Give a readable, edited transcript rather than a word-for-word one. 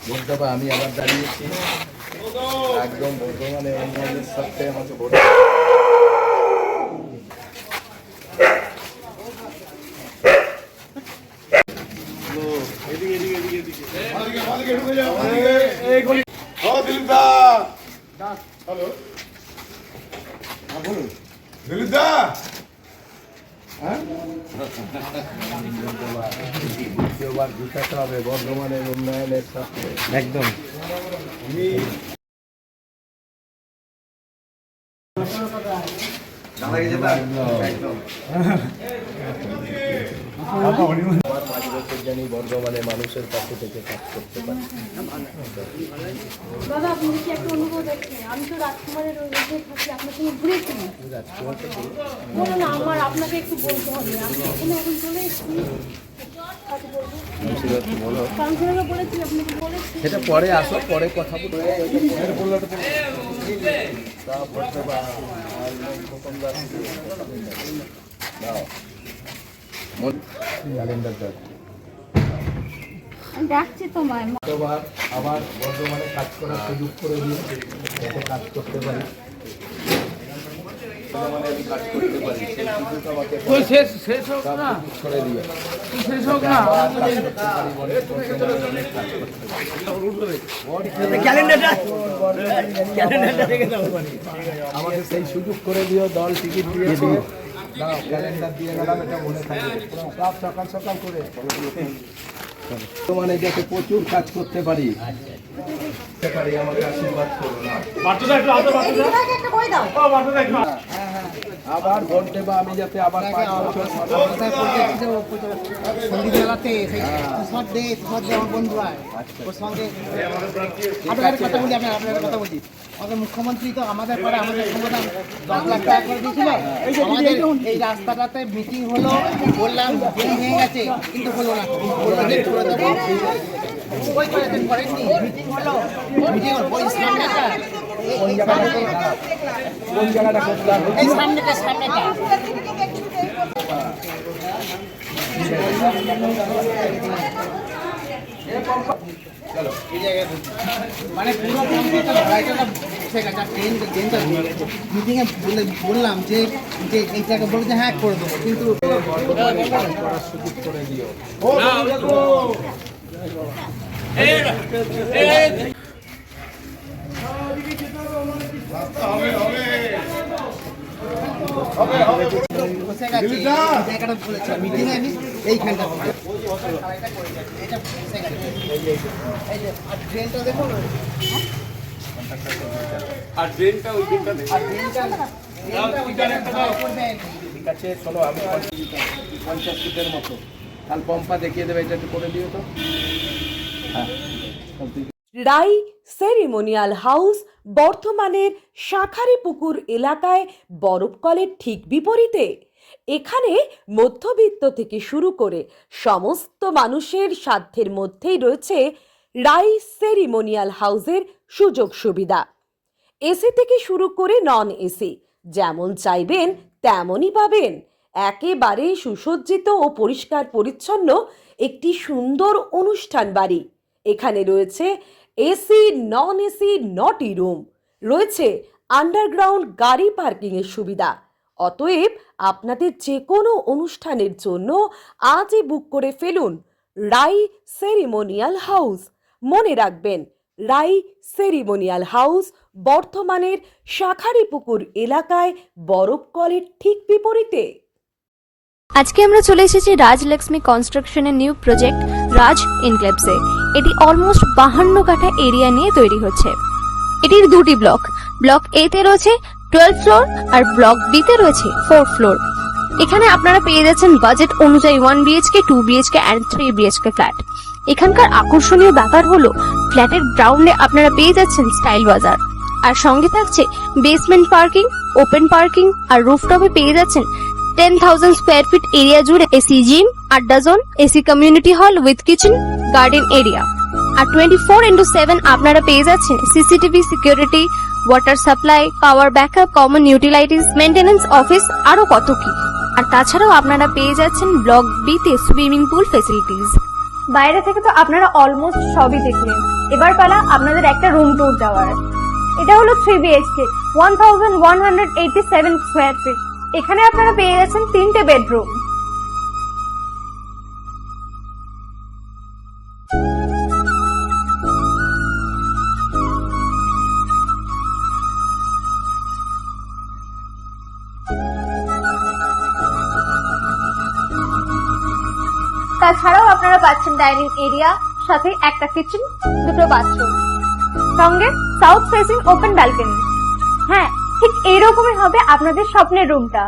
বলতে আমি আবার দাঁড়িয়েছি একদম বর্ধমানে অন্যান্যের সাথে আমাকে ভোট দ্বিতীয়বার জিতাতে হবে বর্ধমানের উন্নয়নের সাথে একদম। জানি বর্ধমানে মানুষের কাছে থেকে কাজ করতে পারি। দাদা আপনি কি একটা অনুভব দেখছেন? আমি তো রাজকুমারের ওই রোডে থাকি, আপনার সঙ্গে ঘুরেছি। বলো না, আমার আপনাকে একটু বলতে হবে। আপনি এখানে এখন চলে এসেছি, সেটা পরে আসো, পরে কথা বলবো। ডাকছি তোমায়। আবার বর্ধমানে কাজ করার সুযোগ করে দিয়ে যাতে কাজ করতে পারি, কাজ করতে পারি শেষ হোক না, ছড়ে দিয়ে শেষ হোক না। আমাকে সেই সুযোগ করে দিও, দল টিকিট দিয়েছে, ক্যালেন্ডার দিয়ে গেলাম, এটা মনে থাকবে। সব সকাল সকাল করে মানে যাতে প্রচুর কাজ করতে পারি, আমাকে আশীর্বাদ করো না। আবার ভোট দেবা, আমি যাতে আবার 5 বছর সঙ্গীত মেলাতে আমার বন্ধু হয় ওর সঙ্গে আপনার কথা বলি, আপনার কথা বলছি। আমাদের মুখ্যমন্ত্রী তো আমাদের পরে আমাদের সমাধান 10 লাখ টাকা করে দিয়েছিল। আমাদের এই রাস্তাটাতে মিটিং হলো, বললাম ভেঙে গেছে, কিন্তু হলো না। ওই কয়েকদিন করেননি, মিটিং হলো ওই সামনেটা, কোন জায়গাটা করলাম, এই সামনেটা মানে পুরো মিটিংয়ে বললাম যে এইটাকে বলে যে হ্যাঁ করে দেবো, কিন্তু করার সুযোগ করে দিও। জায়গাটা বলেছে মিটিংয়ে আমি এইখানটা আর ট্রেনটা দেখুন, আর ড্রেনটা ওই দিকটা ঠিক আছে। চলো আমি 50 ফিটের মতো কাল পম্পা দেখিয়ে দেবে, এটা একটু করে দিও তো। হ্যাঁ, রাই সেরিমোনিয়াল হাউস বর্ধমানের শাঁখারীপুকুর এলাকায় বরফকলের ঠিক বিপরীতে। এখানে মধ্যবিত্ত থেকে শুরু করে সমস্ত মানুষের সাধ্যের মধ্যেই রয়েছে রাই সেরিমোনিয়াল হাউসের সুযোগ সুবিধা। এসি থেকে শুরু করে নন এসি যেমন চাইবেন তেমনই পাবেন। একেবারে সুসজ্জিত ও পরিষ্কার পরিচ্ছন্ন একটি সুন্দর অনুষ্ঠান বাড়ি। এখানে রয়েছে এসি, নন এসি, নটি রুম, রয়েছে আন্ডারগ্রাউন্ড গাড়ি পার্কিংয়ের সুবিধা। অতএব আপনাদের যে কোনো অনুষ্ঠানের জন্য আজই বুক করে ফেলুন রাই সেরিমোনিয়াল হাউস। মনে রাখবেন, রাই সেরিমোনিয়াল হাউস বর্ধমানের শাঁখারীপুকুর এলাকায় বরফকলের ঠিক বিপরীতে। আজকে আমরা চলে এসেছি রাজলক্ষ্মী কনস্ট্রাকশনের নিউ প্রজেক্ট রাজ ইনক্লেভসে। এটি অলমোস্ট 52 কাঠা এরিয়া নিয়ে তৈরি হচ্ছে। এটির দুটি ব্লক, ব্লক এ তে রয়েছে 12 ফ্লোর আর ব্লক বি তে রয়েছে 4 ফ্লোর। এখানে আপনারা পেয়ে যাচ্ছেন বাজেট অনুযায়ী 1 BHK, 2 BHK and 3 BHK flat. এখানকার আকর্ষণীয় ব্যাপার হলো ফ্ল্যাটের গ্রাউন্ডে আপনারা পেয়ে যাচ্ছেন স্টাইল বাজার, আর সঙ্গে থাকছে বেসমেন্ট পার্কিং, ওপেন পার্কিং, আর রুফটপে পেয়ে যাচ্ছেন 10,000 স্কোয়ার ফিট এরিয়া জুড়ে এসি জিম, আড্ডা zone, AC community hall with kitchen, garden area. আর 24/7 আপনারা পেয়ে যাচ্ছেন CCTV security, water supply, power backup, common utilities, maintenance office, আরো কত কি। আর তাছাড়াও আপনারা পেয়ে যাচ্ছেন ব্লক বি তে সুইমিং পুল ফেসিলিটিস। বাইরে থেকে তো আপনারা অলমোস্ট সবই দেখলেন, এবার পালা আপনাদের একটা রুম ট্যুর দেওয়ার। এটা হলো 3 BHK 1187 স্কোয়ার ফিট। এখানে আপনারা পেয়ে যাচ্ছেন 3টে বেডরুম। তাছাড়াও আপনারা পাচ্ছেন ডাইনিং এরিয়া, সাথে একটা কিচেন, 2টো বাথরুম, সঙ্গে সাউথ ফেসিং ওপেন ব্যালকনি। হ্যাঁ, ঠিক এইরকমই হবে আপনাদের স্বপ্নের রুমটা।